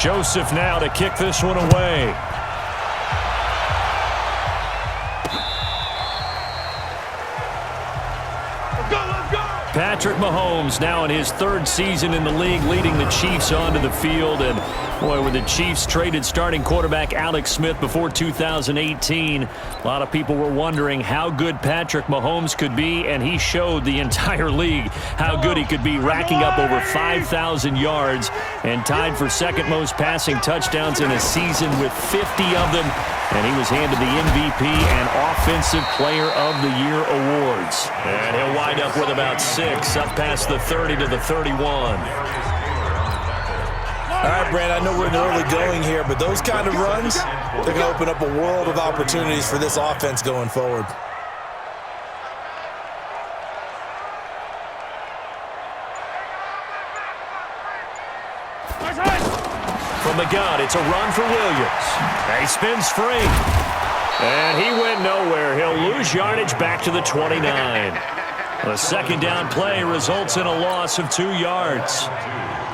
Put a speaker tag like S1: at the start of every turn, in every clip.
S1: Joseph now to kick this one away. Patrick Mahomes now in his third season in the league, leading the Chiefs onto the field. And, boy, when the Chiefs traded starting quarterback Alex Smith before 2018, a lot of people were wondering how good Patrick Mahomes could be, and he showed the entire league how good he could be, racking up over 5,000 yards and tied for second most passing touchdowns in a season with 50 of them. And he was handed the MVP and Offensive Player of the Year awards. And he'll wind up with about 6, up past the 30 to the 31.
S2: All right, Brad, I know we're in the early going here, but those kind of runs, they're going to open up a world of opportunities for this offense going forward.
S1: From the gun, it's a run for Williams. He spins free. And he went nowhere. He'll lose yardage back to the 29. The second down play results in a loss of 2 yards.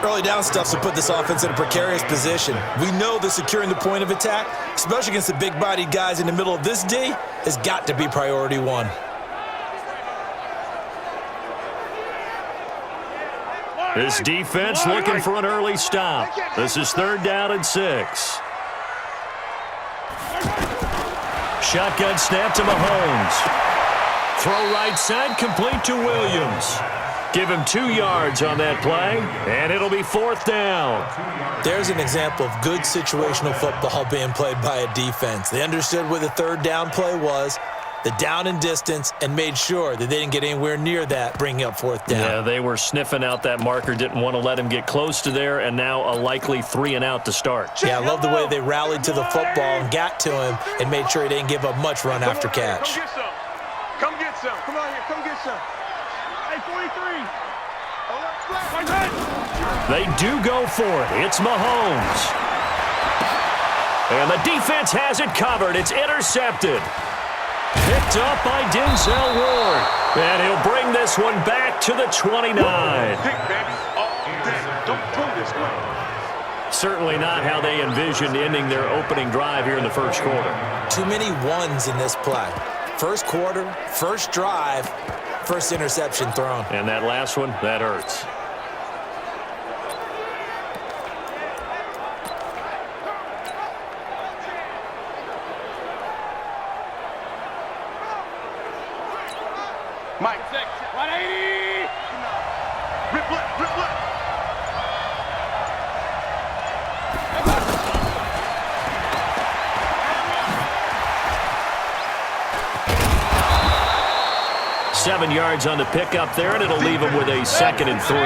S2: Early down stuff to put this offense in a precarious position. We know that securing the point of attack, especially against the big-bodied guys in the middle of this D, has got to be priority one.
S1: This defense looking for an early stop. This is 3rd down and 6. Shotgun snap to Mahomes. Throw right side, complete to Williams. Give him 2 yards on that play, and it'll be 4th down.
S2: There's an example of good situational football being played by a defense. They understood where the 3rd down play was, the down and distance, and made sure that they didn't get anywhere near that, bringing up 4th down.
S1: Yeah, they were sniffing out that marker, didn't want to let him get close to there, and now a likely 3 and out to start.
S2: Yeah, I love the way they rallied to the football and got to him and made sure he didn't give up much run after catch.
S3: Come get some. Come get some. Come on here. Come get some. Hey, 43.
S1: They do go for it. It's Mahomes. And the defense has it covered. It's intercepted. Picked up by Denzel Ward. And he'll bring this one back to the 29.
S3: Pick, baby. All day. Don't throw this way.
S1: Certainly not how they envisioned ending their opening drive here in the first quarter.
S2: Too many ones in this play. First quarter, first drive, first interception thrown.
S1: And that last one, that hurts.
S3: Mike, 180. Rip left, rip left.
S1: Seven yards on the pickup there, and it'll leave him with a 2nd and 3.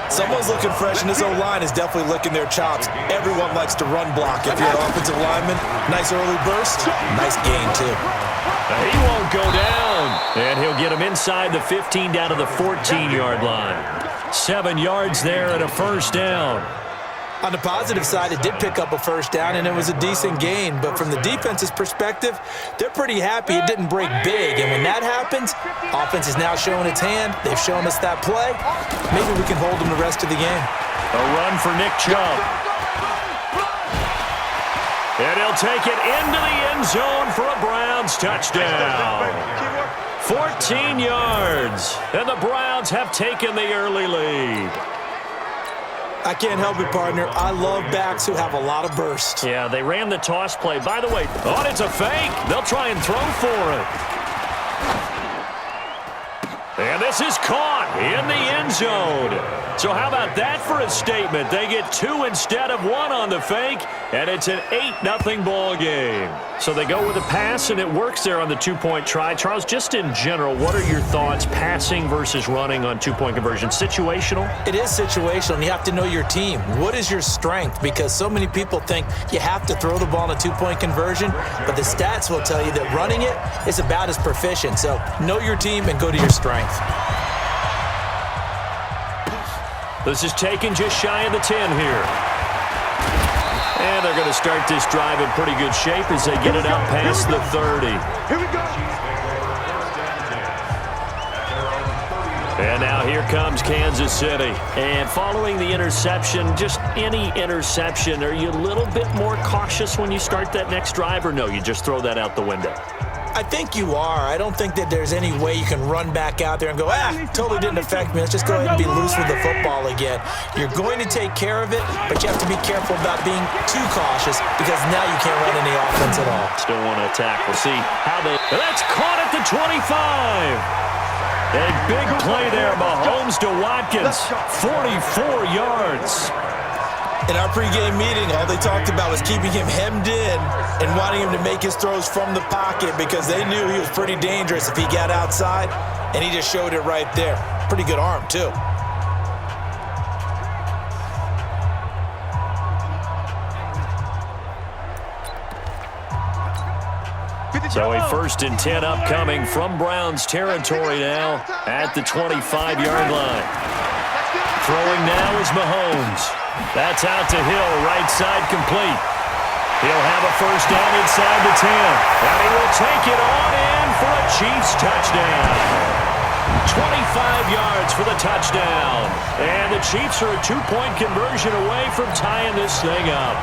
S2: Someone's looking fresh, and this O-line is definitely licking their chops. Everyone likes to run block. If you're an offensive lineman, nice early burst, nice gain, too.
S1: He won't go down, and he'll get him inside the 15 down to the 14-yard line. 7 yards there and a first down.
S2: On the positive side, it did pick up a first down, and it was a decent gain. But from the defense's perspective, they're pretty happy it didn't break big. And when that happens, offense is now showing its hand. They've shown us that play. Maybe we can hold them the rest of the game.
S1: A run for Nick Chubb. And he'll take it into the end zone for a Browns touchdown. 14 yards, and the Browns have taken the early lead.
S2: I can't help it, partner. I love backs who have a lot of burst.
S1: Yeah, they ran the toss play. By the way, it's a fake. They'll try and throw for it. And this is caught in the end zone. So how about that for a statement? They get 2 instead of 1 on the fake, and it's an 8-0 ball game. So they go with a pass, and it works there on the 2-point try. Charles, just in general, what are your thoughts passing versus running on 2-point conversion? Situational?
S2: It is situational, and you have to know your team. What is your strength? Because so many people think you have to throw the ball in a 2-point conversion, but the stats will tell you that running it is about as proficient. So know your team and go to your strength.
S1: This is taken just shy of the 10 here. And they're going to start this drive in pretty good shape as they get it out past the 30.
S3: Here we go.
S1: And now here comes Kansas City. And following the interception, just any interception, are you a little bit more cautious when you start that next drive, or no, you just throw that out the window?
S2: I think you are. I don't think that there's any way you can run back out there and go, totally didn't affect me. Let's just go ahead and be loose with the football again. You're going to take care of it, but you have to be careful about being too cautious because now you can't run any offense at all.
S1: Still want to attack. We'll see how they... That's caught at the 25. A big play there. Mahomes to Watkins. 44 yards.
S2: In our pregame meeting, all they talked about was keeping him hemmed in and wanting him to make his throws from the pocket because they knew he was pretty dangerous if he got outside, and he just showed it right there. Pretty good arm, too.
S1: So a 1st and 10 upcoming from Browns territory now at the 25-yard line. Throwing now is Mahomes. That's out to Hill, right side complete. He'll have a 1st down inside the 10. And he will take it on in for a Chiefs touchdown. 25 yards for the touchdown. And the Chiefs are a 2-point conversion away from tying this thing up.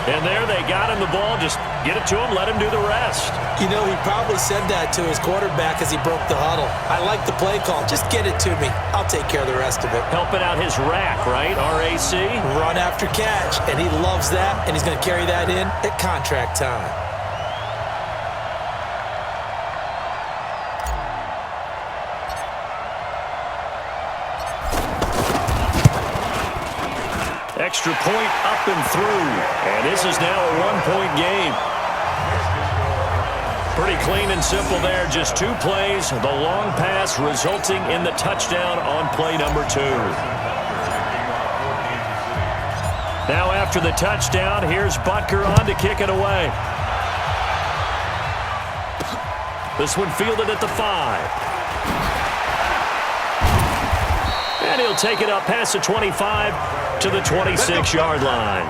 S1: And there they got him the ball. Just get it to him, let him do the rest.
S2: You know, he probably said that to his quarterback as he broke the huddle. I like the play call. Just get it to me. I'll take care of the rest of it.
S1: Helping out his rack, right? R-A-C?
S2: Run after catch. And he loves that, and he's going to carry that in at contract time.
S1: Extra point up and through. And this is now a 1-point game. Pretty clean and simple there. Just 2 plays. The long pass resulting in the touchdown on play number 2. Now after the touchdown, here's Butker on to kick it away. This one fielded at the 5. And he'll take it up past the 25 to the 26-yard line.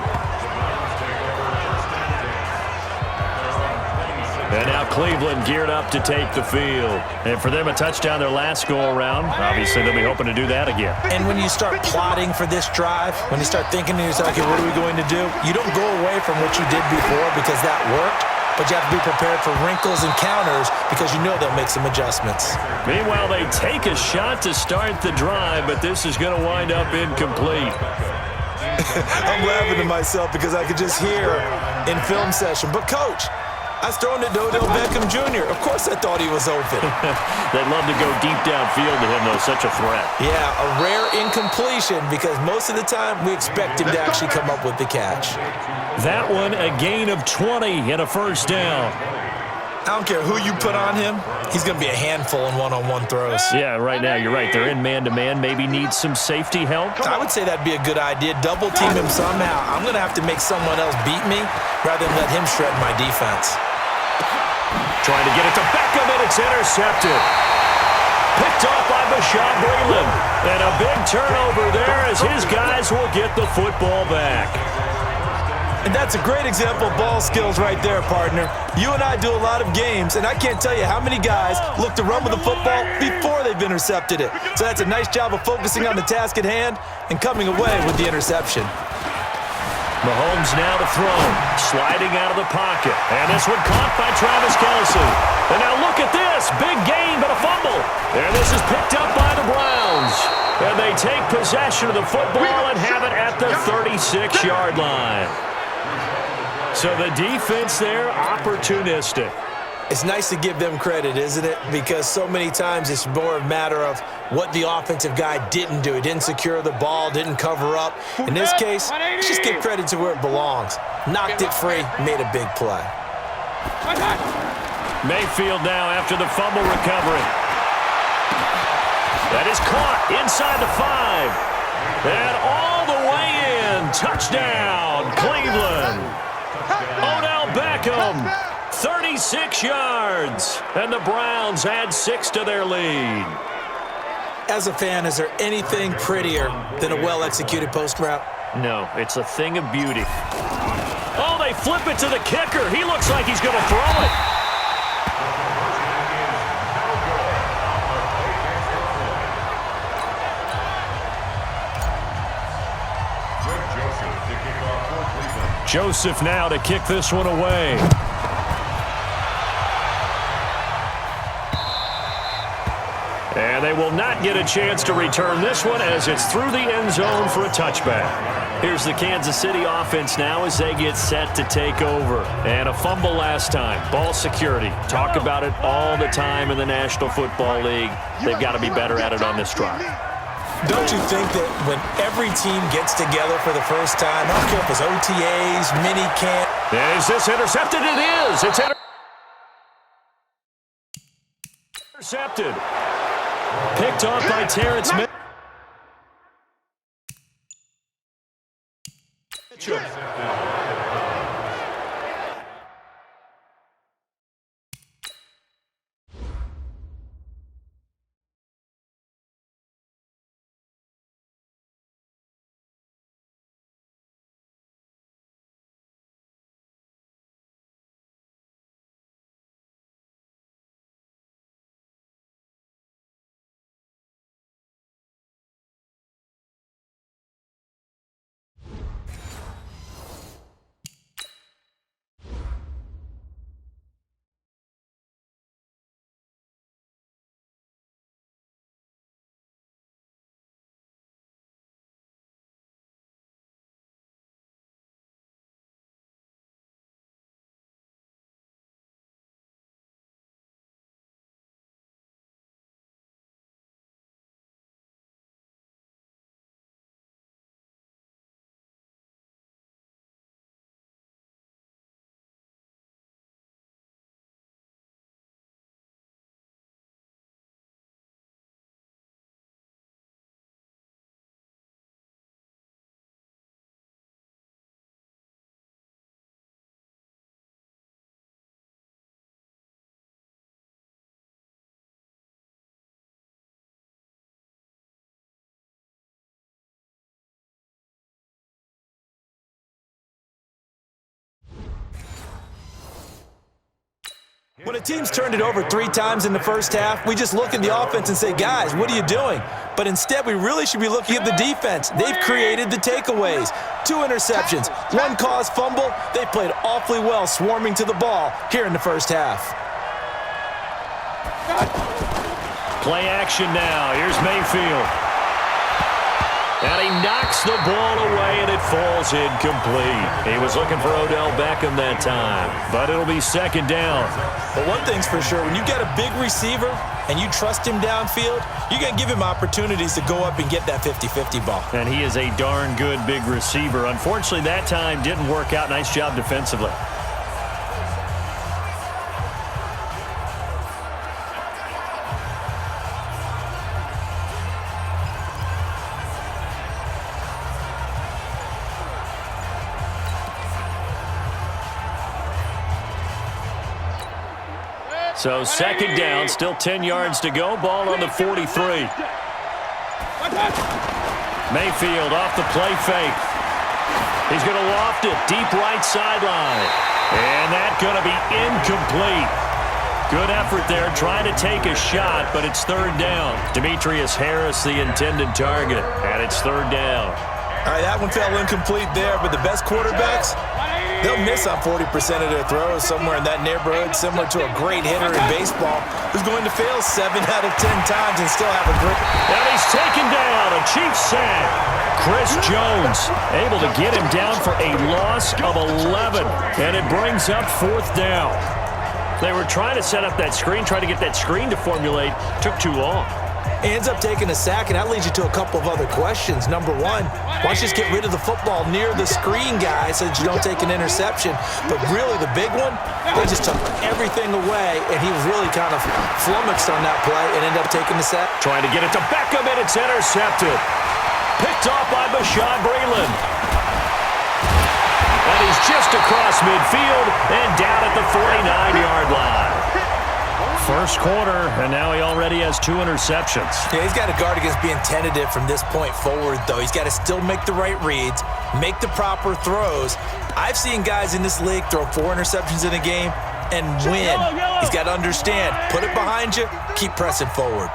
S1: And now Cleveland geared up to take the field. And for them, a touchdown their last go-around. Obviously, they'll be hoping to do that again.
S2: And when you start plotting for this drive, when you start thinking to yourself, okay, what are we going to do? You don't go away from what you did before because that worked. But you have to be prepared for wrinkles and counters because you know they'll make some adjustments.
S1: Meanwhile, they take a shot to start the drive, but this is going to wind up incomplete.
S2: I'm laughing to myself because I could just hear in film session, but Coach, I was throwing it to Odell Beckham Jr. Of course I thought he was open.
S1: They'd love to go deep downfield to him, though. Such a threat.
S2: Yeah, a rare incompletion because most of the time we expect him to actually come up with the catch.
S1: That one, a gain of 20 and a 1st down.
S2: I don't care who you put on him. He's going to be a handful in one-on-one throws.
S1: Yeah, right now, you're right. They're in man-to-man. Maybe needs some safety help.
S2: I would say that'd be a good idea. Double team him somehow. I'm going to have to make someone else beat me rather than let him shred my defense.
S1: Trying to get it to Beckham, and it's intercepted. Picked off by Bashaud Breeland. And a big turnover there as his guys will get the football back.
S2: And that's a great example of ball skills right there, partner. You and I do a lot of games, and I can't tell you how many guys look to run with the football before they've intercepted it. So that's a nice job of focusing on the task at hand and coming away with the interception.
S1: Mahomes now to throw, sliding out of the pocket. And this one caught by Travis Kelce. And now look at this, big gain but a fumble. And this is picked up by the Browns. And they take possession of the football and have it at the 36-yard line. So the defense there, opportunistic.
S2: It's nice to give them credit, isn't it? Because so many times it's more a matter of what the offensive guy didn't do. He didn't secure the ball, didn't cover up. In this case, just give credit to where it belongs. Knocked it free, made a big play.
S1: Mayfield now after the fumble recovery. That is caught inside the 5. And all the way in. Touchdown, Cleveland. Odell Beckham, 36 yards. And the Browns add 6 to their lead.
S2: As a fan, is there anything prettier than a well-executed post route?
S1: No, it's a thing of beauty. Oh, they flip it to the kicker. He looks like he's going to throw it. Joseph now to kick this one away. And they will not get a chance to return this one as it's through the end zone for a touchback. Here's the Kansas City offense now as they get set to take over. And a fumble last time. Ball security. Talk about it all the time in the National Football League. They've got to be better at it on this drive.
S2: Don't you think that when every team gets together for the first time, I don't care if it's OTAs, mini camp.
S1: Is this intercepted? It is. It's intercepted. Picked off by Terrence Mitchell.
S2: When a team's turned it over 3 times in the first half, we just look at the offense and say, guys, what are you doing? But instead, we really should be looking at the defense. They've created the takeaways. 2 interceptions, 1 caused fumble. They played awfully well swarming to the ball here in the first half.
S1: Play action now. Here's Mayfield. And he knocks the ball away, and it falls incomplete. He was looking for Odell Beckham that time, but it'll be second down.
S2: But one thing's for sure, when you got a big receiver and you trust him downfield, you're going to give him opportunities to go up and get that 50-50 ball.
S1: And he is a darn good big receiver. Unfortunately, that time didn't work out. Nice job defensively. So second down, still 10 yards to go. Ball on the 43. Mayfield off the play fake. He's going to loft it deep right sideline. And that's going to be incomplete. Good effort there trying to take a shot, but it's third down. Demetrius Harris, the intended target, and it's third down.
S2: All right, that one fell incomplete there, but the best quarterbacks, they'll miss on 40% of their throws, somewhere in that neighborhood, similar to a great hitter in baseball who's going to fail 7 out of 10 times and still have a great...
S1: And he's taken down, a Chiefs sack. Chris Jones able to get him down for a loss of 11, and it brings up fourth down. They were trying to set up that screen, trying to get that screen to formulate. Took too long.
S2: He ends up taking a sack, and that leads you to a couple of other questions. Number one, why don't you just get rid of the football near the screen guy so that you don't take an interception? But really the big one, they just took everything away, and he was really kind of flummoxed on that play and ended up taking the sack.
S1: Trying to get it to Beckham, and it's intercepted. Picked off by Bashaud Breeland. And he's just across midfield and down at the 49-yard line. First quarter, and now he already has 2 interceptions.
S2: Yeah, he's got to guard against being tentative from this point forward, though. He's got to still make the right reads, make the proper throws. I've seen guys in this league throw 4 interceptions in a game and win. He's got to understand, put it behind you, keep pressing forward.